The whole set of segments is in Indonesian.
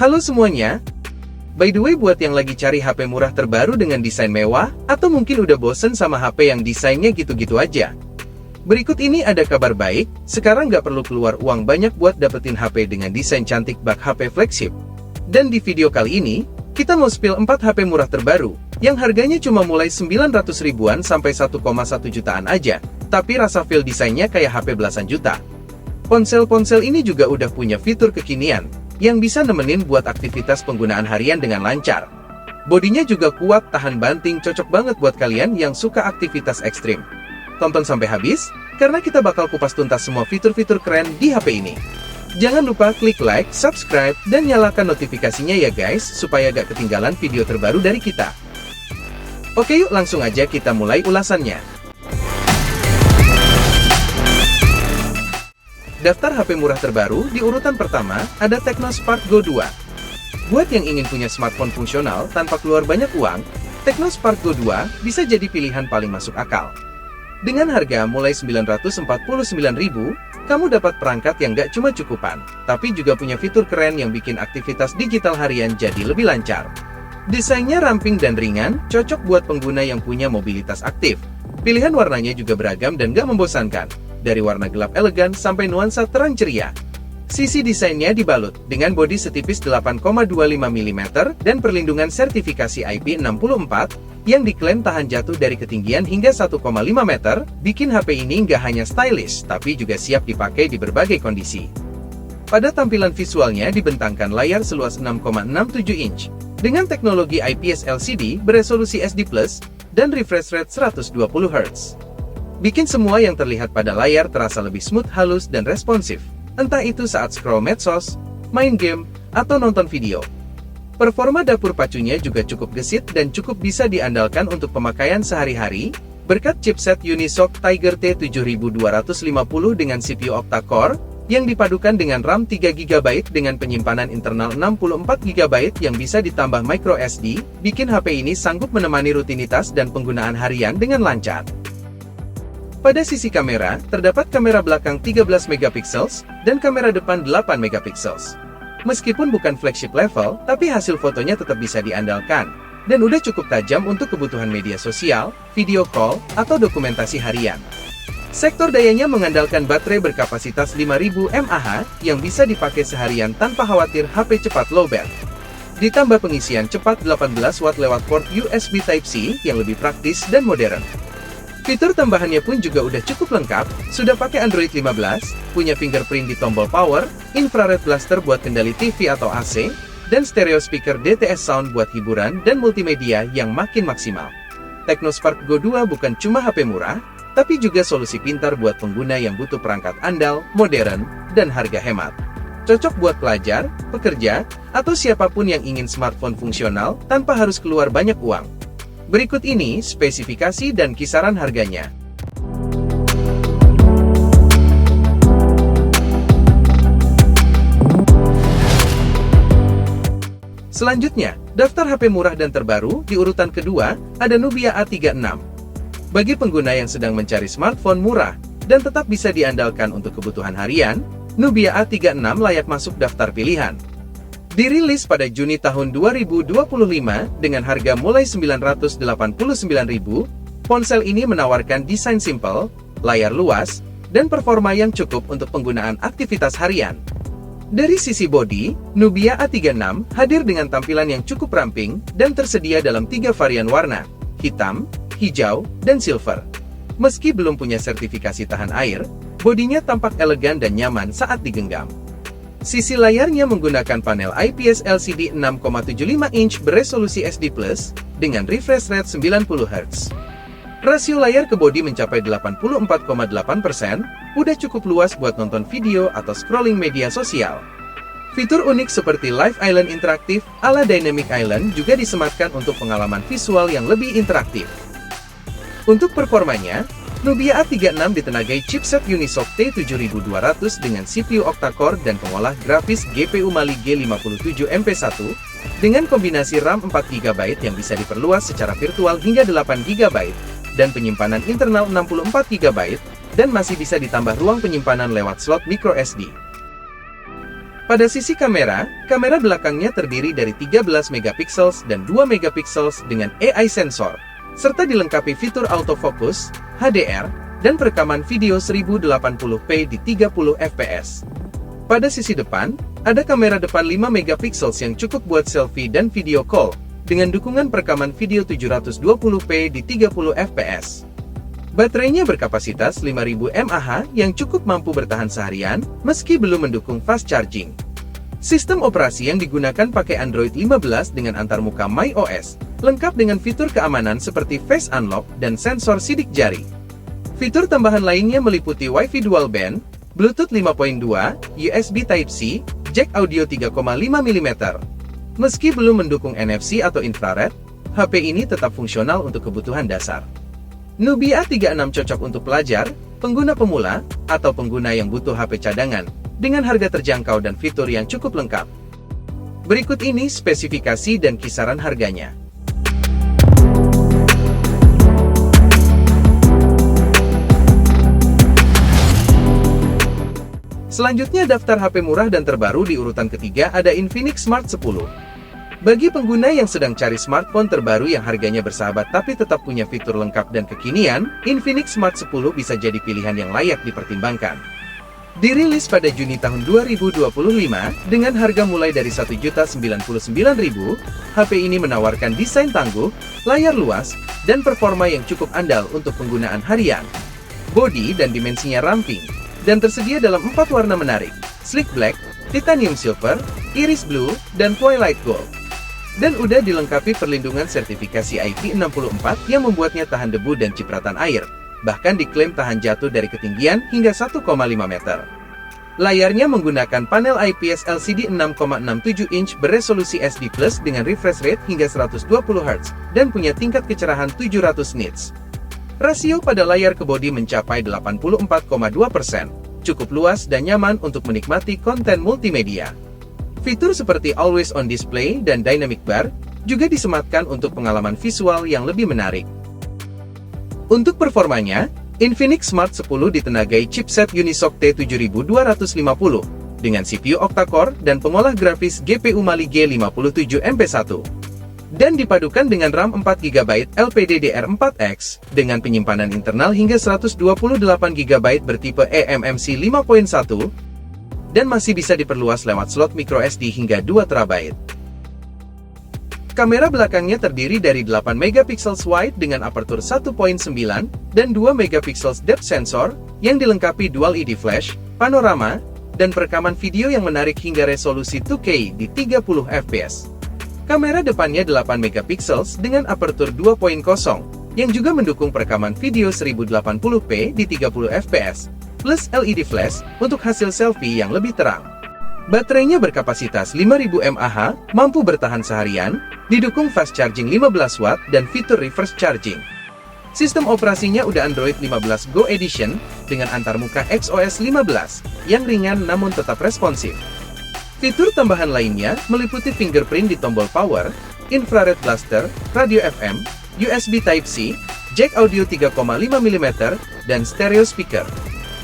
Halo semuanya. By the way, buat yang lagi cari HP murah terbaru dengan desain mewah, atau mungkin udah bosen sama HP yang desainnya gitu-gitu aja, berikut ini ada kabar baik. Sekarang nggak perlu keluar uang banyak buat dapetin HP dengan desain cantik bak HP flagship. Dan di video kali ini, kita mau spill 4 HP murah terbaru, yang harganya cuma mulai 900 ribuan sampai 1,1 jutaan aja, tapi rasa feel desainnya kayak HP belasan juta. Ponsel-ponsel ini juga udah punya fitur kekinian, yang bisa nemenin buat aktivitas penggunaan harian dengan lancar. Bodinya juga kuat, tahan banting, cocok banget buat kalian yang suka aktivitas ekstrim. Tonton sampai habis, karena kita bakal kupas tuntas semua fitur-fitur keren di HP ini. Jangan lupa klik like, subscribe, dan nyalakan notifikasinya ya guys, supaya gak ketinggalan video terbaru dari kita. Oke yuk langsung aja kita mulai ulasannya. Daftar HP murah terbaru, di urutan pertama, ada Tecno Spark Go 2. Buat yang ingin punya smartphone fungsional tanpa keluar banyak uang, Tecno Spark Go 2 bisa jadi pilihan paling masuk akal. Dengan harga mulai 949.000, kamu dapat perangkat yang gak cuma cukupan, tapi juga punya fitur keren yang bikin aktivitas digital harian jadi lebih lancar. Desainnya ramping dan ringan, cocok buat pengguna yang punya mobilitas aktif. Pilihan warnanya juga beragam dan gak membosankan, dari warna gelap elegan sampai nuansa terang ceria. Sisi desainnya dibalut dengan bodi setipis 8,25 mm dan perlindungan sertifikasi IP64 yang diklaim tahan jatuh dari ketinggian hingga 1,5 meter, bikin HP ini nggak hanya stylish tapi juga siap dipakai di berbagai kondisi. Pada tampilan visualnya dibentangkan layar seluas 6,67 inch dengan teknologi IPS LCD beresolusi SD+, dan refresh rate 120 Hz. Bikin semua yang terlihat pada layar terasa lebih smooth, halus, dan responsif, entah itu saat scroll medsos, main game, atau nonton video. Performa dapur pacunya juga cukup gesit dan cukup bisa diandalkan untuk pemakaian sehari-hari, berkat chipset Unisoc Tiger T7250 dengan CPU octa-core, yang dipadukan dengan RAM 3GB dengan penyimpanan internal 64GB yang bisa ditambah microSD, bikin HP ini sanggup menemani rutinitas dan penggunaan harian dengan lancar. Pada sisi kamera, terdapat kamera belakang 13 MP dan kamera depan 8 MP. Meskipun bukan flagship level, tapi hasil fotonya tetap bisa diandalkan, dan udah cukup tajam untuk kebutuhan media sosial, video call, atau dokumentasi harian. Sektor dayanya mengandalkan baterai berkapasitas 5000 mAh yang bisa dipakai seharian tanpa khawatir HP cepat lowbat. Ditambah pengisian cepat 18 Watt lewat port USB Type-C yang lebih praktis dan modern. Fitur tambahannya pun juga udah cukup lengkap, sudah pakai Android 15, punya fingerprint di tombol power, infrared blaster buat kendali TV atau AC, dan stereo speaker DTS sound buat hiburan dan multimedia yang makin maksimal. Tecno Spark Go 2 bukan cuma HP murah, tapi juga solusi pintar buat pengguna yang butuh perangkat andal, modern, dan harga hemat. Cocok buat pelajar, pekerja, atau siapapun yang ingin smartphone fungsional tanpa harus keluar banyak uang. Berikut ini spesifikasi dan kisaran harganya. Selanjutnya, daftar HP murah dan terbaru, di urutan kedua, ada Nubia A36. Bagi pengguna yang sedang mencari smartphone murah, dan tetap bisa diandalkan untuk kebutuhan harian, Nubia A36 layak masuk daftar pilihan. Dirilis pada Juni tahun 2025 dengan harga mulai 989.000, ponsel ini menawarkan desain simple, layar luas, dan performa yang cukup untuk penggunaan aktivitas harian. Dari sisi bodi, Nubia A36 hadir dengan tampilan yang cukup ramping dan tersedia dalam 3 varian warna, hitam, hijau, dan silver. Meski belum punya sertifikasi tahan air, bodinya tampak elegan dan nyaman saat digenggam. Sisi layarnya menggunakan panel IPS LCD 6,75 inch beresolusi SD+, dengan refresh rate 90 Hz. Rasio layar ke bodi mencapai 84,8%, udah cukup luas buat nonton video atau scrolling media sosial. Fitur unik seperti Live Island interaktif ala Dynamic Island juga disematkan untuk pengalaman visual yang lebih interaktif. Untuk performanya, Nubia A36 ditenagai chipset Unisoc T7200 dengan CPU octa-core dan pengolah grafis GPU Mali G57 MP1 dengan kombinasi RAM 4GB yang bisa diperluas secara virtual hingga 8GB dan penyimpanan internal 64GB dan masih bisa ditambah ruang penyimpanan lewat slot microSD. Pada sisi kamera, kamera belakangnya terdiri dari 13 megapiksel dan 2 megapiksel dengan AI sensor, serta dilengkapi fitur autofocus, HDR, dan perekaman video 1080p di 30 fps. Pada sisi depan, ada kamera depan 5 megapiksel yang cukup buat selfie dan video call, dengan dukungan perekaman video 720p di 30 fps. Baterainya berkapasitas 5000 mAh yang cukup mampu bertahan seharian, meski belum mendukung fast charging. Sistem operasi yang digunakan pakai Android 15 dengan antarmuka MyOS, lengkap dengan fitur keamanan seperti Face Unlock dan sensor sidik jari. Fitur tambahan lainnya meliputi Wi-Fi Dual Band, Bluetooth 5.2, USB Type-C, jack audio 3,5 mm. Meski belum mendukung NFC atau infrared, HP ini tetap fungsional untuk kebutuhan dasar. Nubia 36 cocok untuk pelajar, pengguna pemula, atau pengguna yang butuh HP cadangan, dengan harga terjangkau dan fitur yang cukup lengkap. Berikut ini spesifikasi dan kisaran harganya. Selanjutnya daftar HP murah dan terbaru di urutan ketiga ada Infinix Smart 10. Bagi pengguna yang sedang cari smartphone terbaru yang harganya bersahabat tapi tetap punya fitur lengkap dan kekinian, Infinix Smart 10 bisa jadi pilihan yang layak dipertimbangkan. Dirilis pada Juni tahun 2025, dengan harga mulai dari Rp1.099.000, HP ini menawarkan desain tangguh, layar luas, dan performa yang cukup andal untuk penggunaan harian. Bodi dan dimensinya ramping, dan tersedia dalam 4 warna menarik, Sleek Black, Titanium Silver, Iris Blue, dan Twilight Gold. Dan udah dilengkapi perlindungan sertifikasi IP64 yang membuatnya tahan debu dan cipratan air, bahkan diklaim tahan jatuh dari ketinggian hingga 1,5 meter. Layarnya menggunakan panel IPS LCD 6,67 inch beresolusi SD+ dengan refresh rate hingga 120 Hz, dan punya tingkat kecerahan 700 nits. Rasio pada layar ke bodi mencapai 84,2%, cukup luas dan nyaman untuk menikmati konten multimedia. Fitur seperti Always On Display dan Dynamic Bar juga disematkan untuk pengalaman visual yang lebih menarik. Untuk performanya, Infinix Smart 10 ditenagai chipset Unisoc T7250 dengan CPU octa-core dan pengolah grafis GPU Mali G57MP1. Dan dipadukan dengan RAM 4GB LPDDR4X dengan penyimpanan internal hingga 128GB bertipe eMMC 5.1 dan masih bisa diperluas lewat slot microSD hingga 2TB. Kamera belakangnya terdiri dari 8 megapiksel wide dengan aperture 1.9 dan 2 megapiksel depth sensor yang dilengkapi dual LED flash, panorama, dan perekaman video yang menarik hingga resolusi 2K di 30 fps. Kamera depannya 8 megapiksel dengan aperture 2.0 yang juga mendukung perekaman video 1080p di 30 fps, plus LED flash untuk hasil selfie yang lebih terang. Baterainya berkapasitas 5000 mAh, mampu bertahan seharian, didukung fast charging 15 watt dan fitur reverse charging. Sistem operasinya udah Android 15 Go Edition dengan antarmuka XOS 15 yang ringan namun tetap responsif. Fitur tambahan lainnya meliputi fingerprint di tombol power, infrared blaster, radio FM, USB Type-C, jack audio 3,5 mm, dan stereo speaker.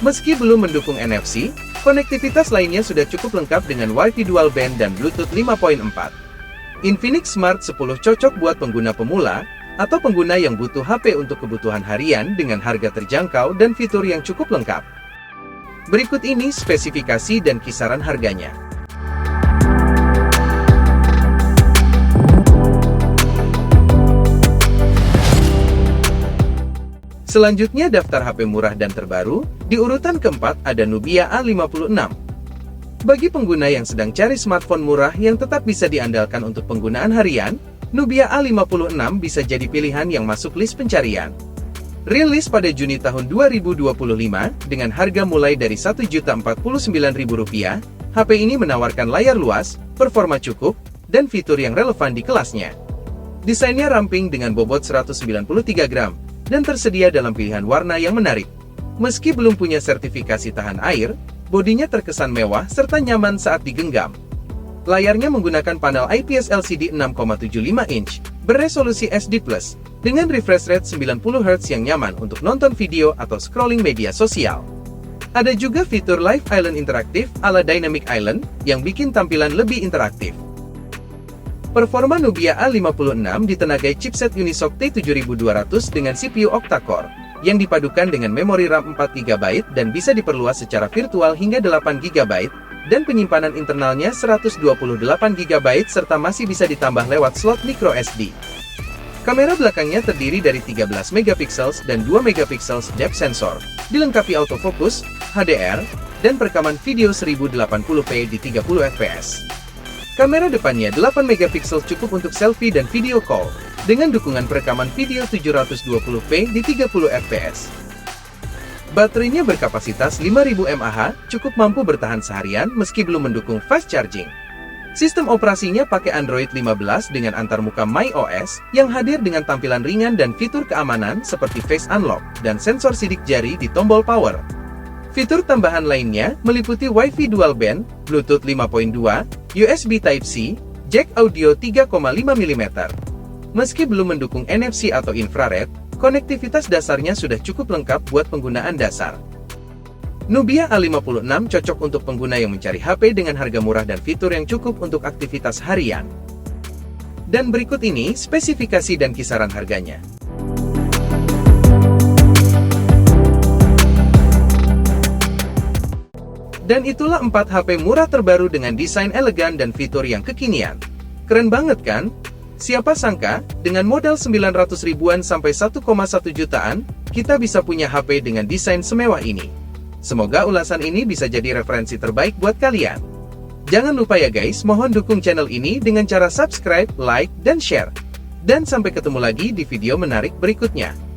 Meski belum mendukung NFC, konektivitas lainnya sudah cukup lengkap dengan Wi-Fi Dual Band dan Bluetooth 5.4. Infinix Smart 10 cocok buat pengguna pemula, atau pengguna yang butuh HP untuk kebutuhan harian dengan harga terjangkau dan fitur yang cukup lengkap. Berikut ini spesifikasi dan kisaran harganya. Selanjutnya daftar HP murah dan terbaru, di urutan keempat ada Nubia A56. Bagi pengguna yang sedang cari smartphone murah yang tetap bisa diandalkan untuk penggunaan harian, Nubia A56 bisa jadi pilihan yang masuk list pencarian. Rilis pada Juni tahun 2025, dengan harga mulai dari Rp1.049.000, HP ini menawarkan layar luas, performa cukup, dan fitur yang relevan di kelasnya. Desainnya ramping dengan bobot 193 gram, dan tersedia dalam pilihan warna yang menarik. Meski belum punya sertifikasi tahan air, bodinya terkesan mewah serta nyaman saat digenggam. Layarnya menggunakan panel IPS LCD 6,75 inch, beresolusi SD+, dengan refresh rate 90 Hz yang nyaman untuk nonton video atau scrolling media sosial. Ada juga fitur Live Island interaktif ala Dynamic Island yang bikin tampilan lebih interaktif. Performa Nubia A56 ditenagai chipset Unisoc T7200 dengan CPU octa-core, yang dipadukan dengan memori RAM 4GB dan bisa diperluas secara virtual hingga 8GB, dan penyimpanan internalnya 128GB serta masih bisa ditambah lewat slot microSD. Kamera belakangnya terdiri dari 13MP dan 2MP depth sensor, dilengkapi autofocus, HDR, dan perekaman video 1080p di 30fps. Kamera depannya 8MP cukup untuk selfie dan video call, dengan dukungan perekaman video 720p di 30fps. Baterainya berkapasitas 5000 mAh, cukup mampu bertahan seharian meski belum mendukung fast charging. Sistem operasinya pakai Android 15 dengan antarmuka MyOS, yang hadir dengan tampilan ringan dan fitur keamanan seperti Face Unlock dan sensor sidik jari di tombol power. Fitur tambahan lainnya meliputi Wi-Fi Dual Band, Bluetooth 5.2, USB Type-C, jack audio 3,5mm. Meski belum mendukung NFC atau infrared, konektivitas dasarnya sudah cukup lengkap buat penggunaan dasar. Nubia A56 cocok untuk pengguna yang mencari HP dengan harga murah dan fitur yang cukup untuk aktivitas harian. Dan berikut ini spesifikasi dan kisaran harganya. Dan itulah 4 HP murah terbaru dengan desain elegan dan fitur yang kekinian. Keren banget kan? Siapa sangka, dengan modal 900 ribuan sampai 1,1 jutaan, kita bisa punya HP dengan desain semewah ini. Semoga ulasan ini bisa jadi referensi terbaik buat kalian. Jangan lupa ya guys, mohon dukung channel ini dengan cara subscribe, like, dan share. Dan sampai ketemu lagi di video menarik berikutnya.